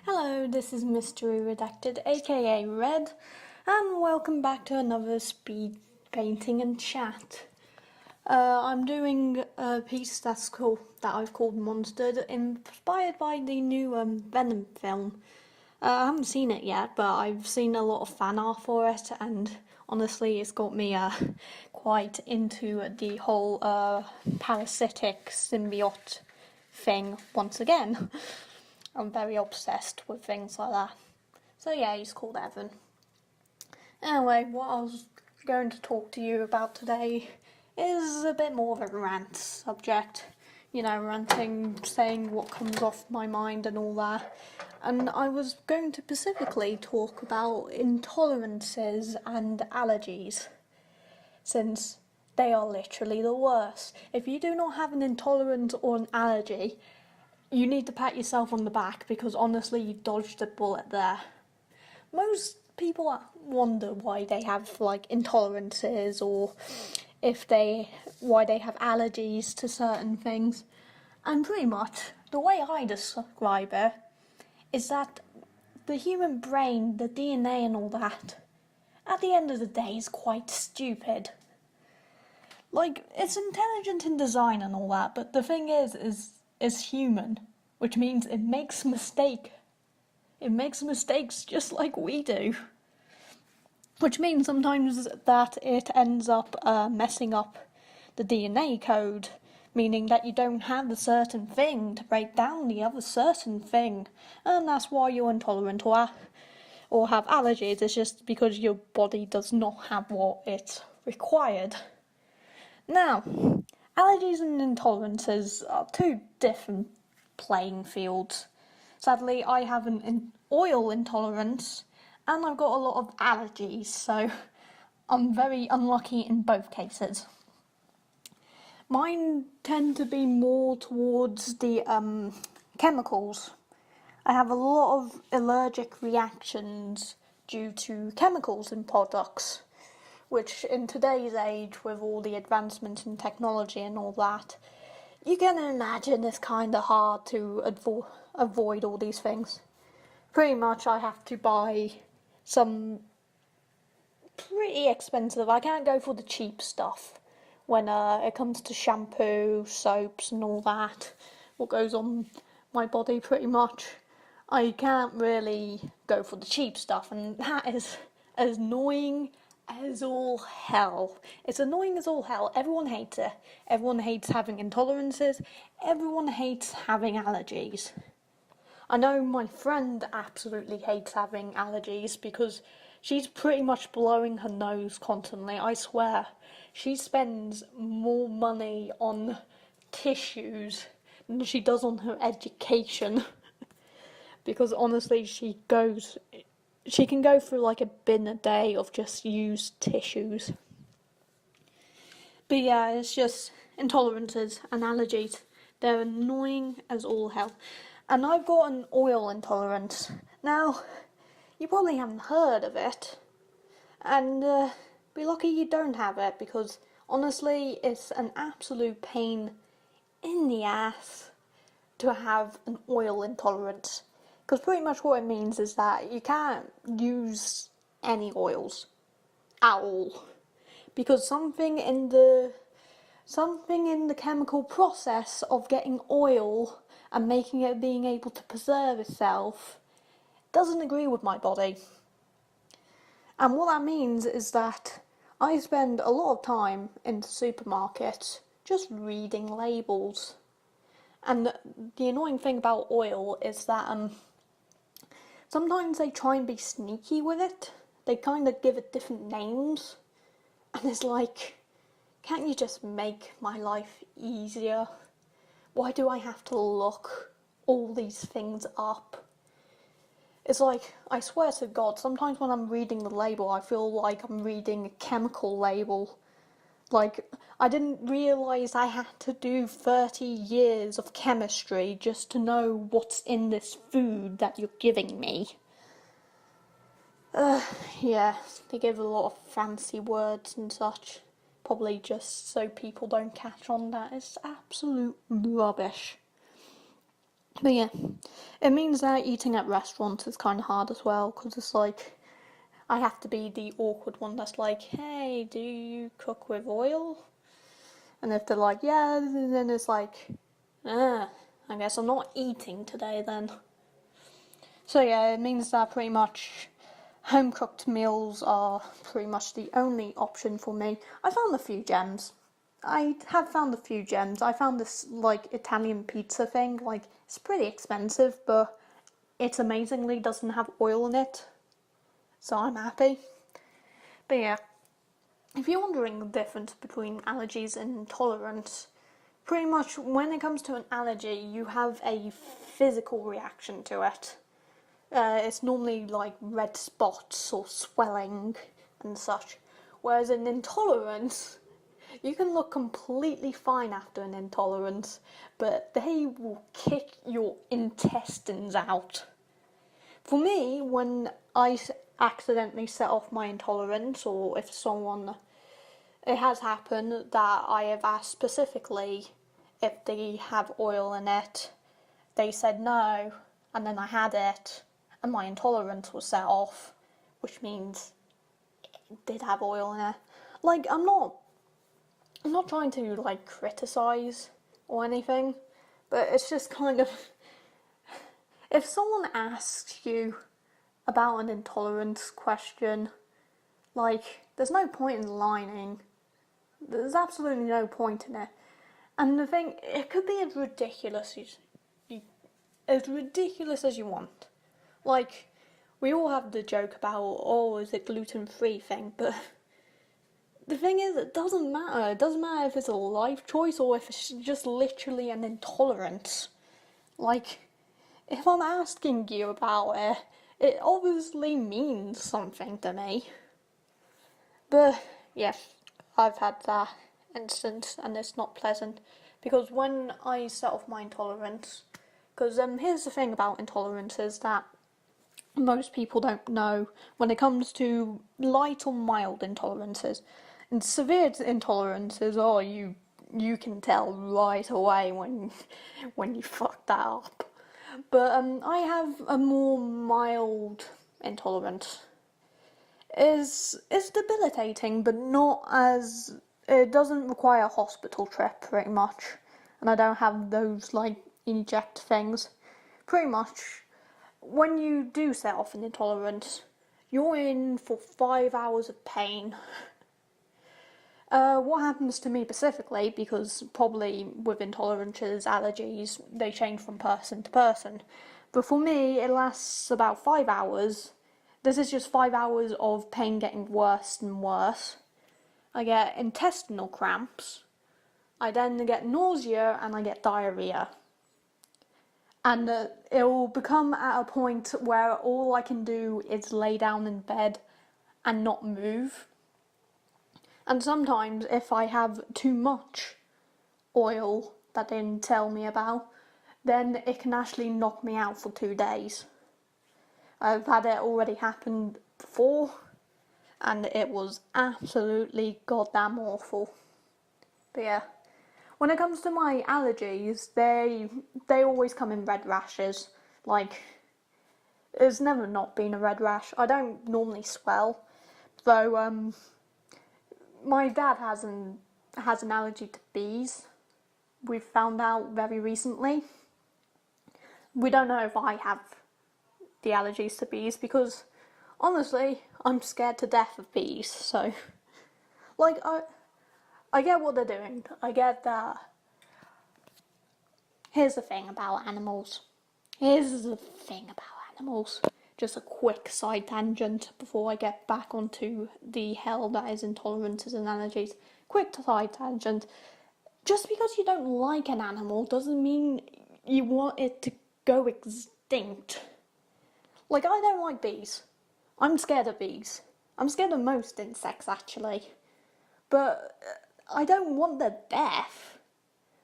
Hello, this is Mystery Redacted, aka Red, and welcome back to another speed painting and chat. I'm doing a piece that I've called Monstered, inspired by the new Venom film. I haven't seen it yet, but I've seen a lot of fan art for it, and honestly, it's got me quite into the whole parasitic symbiote thing once again. I'm very obsessed with things like that. So yeah, he's called Evan. Anyway, what I was going to talk to you about today is a bit more of a rant subject. You know, ranting, saying what comes off my mind and all that. And I was going to specifically talk about intolerances and allergies, since they are literally the worst. If you do not have an intolerance or an allergy, you need to pat yourself on the back, because honestly you dodged a bullet there. Most people wonder why they have intolerances, or why they have allergies to certain things. And pretty much the way I describe it is that the human brain, the DNA and all that, at the end of the day is quite stupid. It's intelligent in design and all that, but the thing is human, which means it makes mistakes. It makes mistakes just like we do. Which means sometimes that it ends up messing up the DNA code, meaning that you don't have a certain thing to break down the other certain thing, and that's why you're intolerant or have allergies. It's just because your body does not have what it's required. Now, allergies and intolerances are two different playing fields. Sadly, I have an oil intolerance and I've got a lot of allergies, so I'm very unlucky in both cases. Mine tend to be more towards the chemicals. I have a lot of allergic reactions due to chemicals in products, which in today's age, with all the advancements in technology and all that, you can imagine it's kind of hard to avoid all these things. Pretty much I have to buy some pretty expensive. I can't go for the cheap stuff when it comes to shampoo, soaps and all that, what goes on my body pretty much. I can't really go for the cheap stuff, and that is as annoying as all hell. It's annoying as all hell. Everyone hates it. Everyone hates having intolerances. Everyone hates having allergies. I know my friend absolutely hates having allergies because she's pretty much blowing her nose constantly. I swear, she spends more money on tissues than she does on her education. Because honestly, she can go through like a bin a day of just used tissues. But yeah, it's just intolerances and allergies. They're annoying as all hell. And I've got an oil intolerance. Now, you probably haven't heard of it. And be lucky you don't have it, because honestly, it's an absolute pain in the ass to have an oil intolerance. Because pretty much what it means is that you can't use any oils at all. Because something in the chemical process of getting oil and making it being able to preserve itself doesn't agree with my body. And what that means is that I spend a lot of time in the supermarket just reading labels. And the annoying thing about oil is that sometimes they try and be sneaky with it. They kind of give it different names. And it's like, can't you just make my life easier? Why do I have to look all these things up? It's like, I swear to God, sometimes when I'm reading the label, I feel like I'm reading a chemical label. Like, I didn't realise I had to do 30 years of chemistry just to know what's in this food that you're giving me. Yeah, they give a lot of fancy words and such. Probably just so people don't catch on that it's absolute rubbish. But yeah, it means that eating at restaurants is kind of hard as well, because it's like, I have to be the awkward one that's like, hey, do you cook with oil? And if they're like, yeah, then it's like, I guess I'm not eating today then. So yeah, it means that pretty much home cooked meals are pretty much the only option for me. I found a few gems. I have found a few gems. I found this like Italian pizza thing. Like, it's pretty expensive, but it amazingly doesn't have oil in it. So I'm happy. But yeah, if you're wondering the difference between allergies and intolerance, pretty much when it comes to an allergy, you have a physical reaction to it. It's normally like red spots or swelling and such. Whereas an intolerance, you can look completely fine after an intolerance, but they will kick your intestines out. For me, when I accidentally set off my intolerance, or if it has happened that I have asked specifically if they have oil in it, they said no, and then I had it, and my intolerance was set off, which means it did have oil in it. Like, I'm not trying to like criticize or anything, but it's just kind of, if someone asks you about an intolerance question, like, there's no point in lying. There's absolutely no point in it. And the thing, it could be as ridiculous as you want. Like, we all have the joke about, oh, is it gluten-free thing, but the thing is, it doesn't matter. It doesn't matter if it's a life choice or if it's just literally an intolerance. Like, if I'm asking you about it, it obviously means something to me. But, yeah, I've had that instance, and it's not pleasant. Because when I set off my intolerance, because here's the thing about intolerance is that most people don't know when it comes to light or mild intolerances. And severe intolerances, oh, you can tell right away when you fuck that up. But I have a more mild intolerance. Is debilitating, but not as, it doesn't require a hospital trip pretty much, and I don't have those like inject things. Pretty much, when you do set off an intolerance, you're in for 5 hours of pain. What happens to me specifically, because probably with intolerances, allergies, they change from person to person, but for me it lasts about 5 hours. This is just 5 hours of pain getting worse and worse. I get intestinal cramps, I then get nausea, and I get diarrhea. And it will become at a point where all I can do is lay down in bed and not move. And sometimes if I have too much oil that they didn't tell me about, then it can actually knock me out for 2 days. I've had it already happen before, and it was absolutely goddamn awful. But yeah, when it comes to my allergies, they always come in red rashes. Like, it's never not been a red rash. I don't normally swell, though my dad has an allergy to bees. We've found out very recently. We don't know if I have the allergies to bees, because honestly, I'm scared to death of bees. So, like, I get what they're doing. I get that. Here's the thing about animals. Just a quick side tangent before I get back onto the hell that is intolerances and allergies. Quick side tangent. Just because you don't like an animal doesn't mean you want it to go extinct. Like, I don't like bees. I'm scared of bees. I'm scared of most insects, actually. But I don't want their death.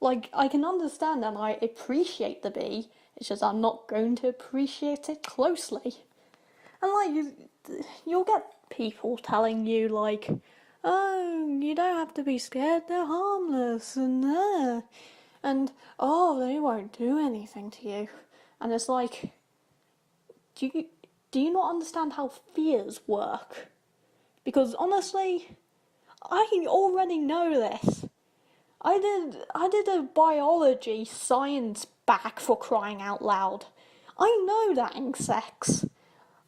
Like, I can understand and I appreciate the bee. It's just I'm not going to appreciate it closely. And like, you'll get people telling you like, oh, you don't have to be scared, they're harmless, and and oh, they won't do anything to you. And it's like, do you not understand how fears work? Because honestly, I already know this. I did a biology science back, for crying out loud. I know that insects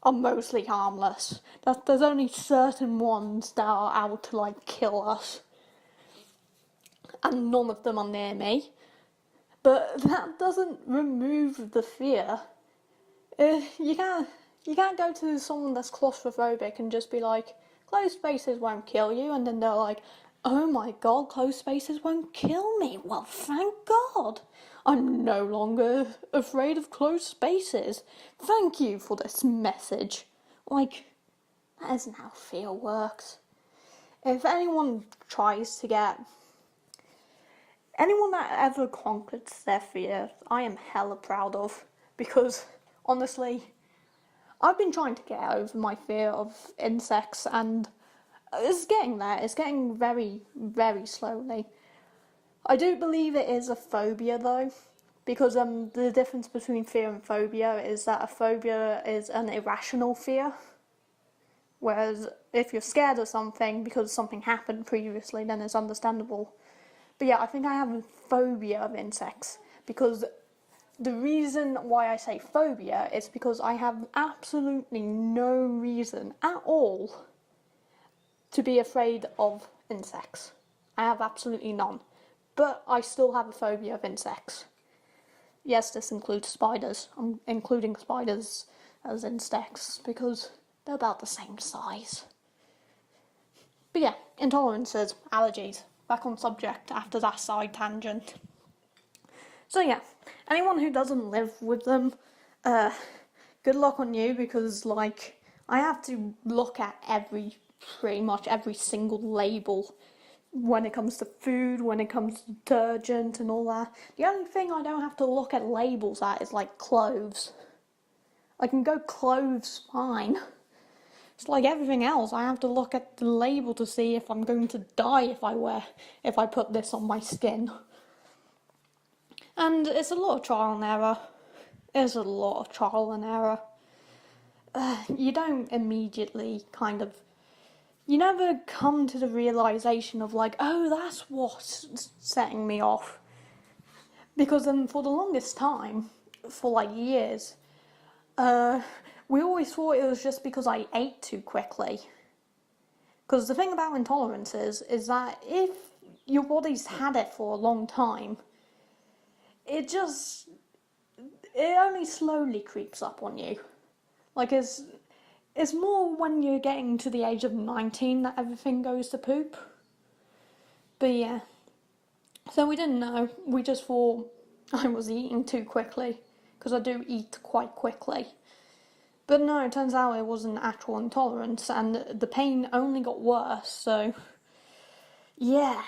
are mostly harmless. That there's only certain ones that are out to like kill us. And none of them are near me. But that doesn't remove the fear. You can't go to someone that's claustrophobic and just be like, closed spaces won't kill you, and then they're like, oh my god, closed spaces won't kill me. Well, thank God. I'm no longer afraid of closed spaces. Thank you for this message. Like, that isn't how fear works. If anyone that ever conquers their fear, I am hella proud of. Because, honestly, I've been trying to get over my fear of insects, and it's getting there. It's getting very, very slowly. I do believe it is a phobia, though, because the difference between fear and phobia is that a phobia is an irrational fear, whereas if you're scared of something because something happened previously, then it's understandable. But yeah, I think I have a phobia of insects, because the reason why I say phobia is because I have absolutely no reason at all to be afraid of insects. I have absolutely none. But I still have a phobia of insects. Yes, this includes spiders. I'm including spiders as insects because they're about the same size. But yeah, intolerances, allergies. Back on subject after that side tangent. So yeah, anyone who doesn't live with them, good luck on you, because like I have to look at pretty much every single label when it comes to food, when it comes to detergent and all that. The only thing I don't have to look at labels at is like cloves. I can go cloves fine. It's like everything else, I have to look at the label to see if I'm going to die if I put this on my skin. And it's a lot of trial and error. It's a lot of trial and error. You don't immediately you never come to the realisation of like, oh, that's what's setting me off. Because for the longest time, for like years, we always thought it was just because I ate too quickly. Because the thing about intolerance is that if your body's had it for a long time, it only slowly creeps up on you. Like, it's more when you're getting to the age of 19 that everything goes to poop. But yeah. So we didn't know. We just thought I was eating too quickly. Because I do eat quite quickly. But no, it turns out it was an actual intolerance. And the pain only got worse. So, yeah.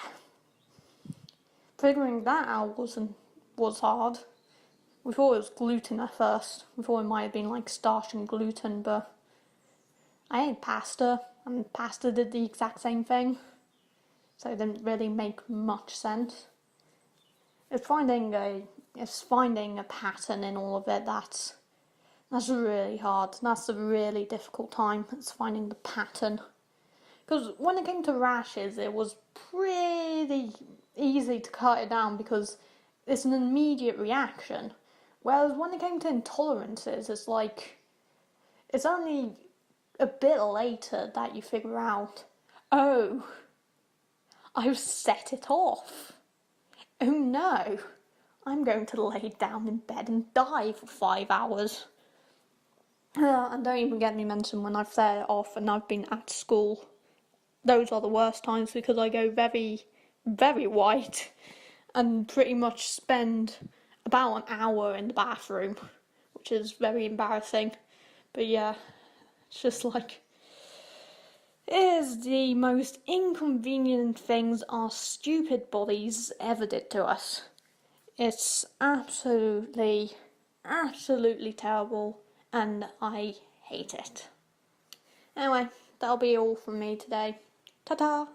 Figuring that out was hard. We thought it was gluten at first. We thought it might have been like starch and gluten, but I ate pasta, and pasta did the exact same thing. So it didn't really make much sense. It's finding a pattern in all of it that's really hard. That's a really difficult time. It's finding the pattern. Because when it came to rashes, it was pretty easy to cut it down because it's an immediate reaction. Whereas when it came to intolerances, it's like, it's only a bit later that you figure out, oh, I've set it off. Oh no, I'm going to lay down in bed and die for 5 hours. And don't even get me mentioned when I've set it off and I've been at school. Those are the worst times because I go very, very white and pretty much spend about an hour in the bathroom, which is very embarrassing. But yeah, it's just like, it is the most inconvenient things our stupid bodies ever did to us. It's absolutely, absolutely terrible, and I hate it. Anyway, that'll be all from me today. Ta-ta!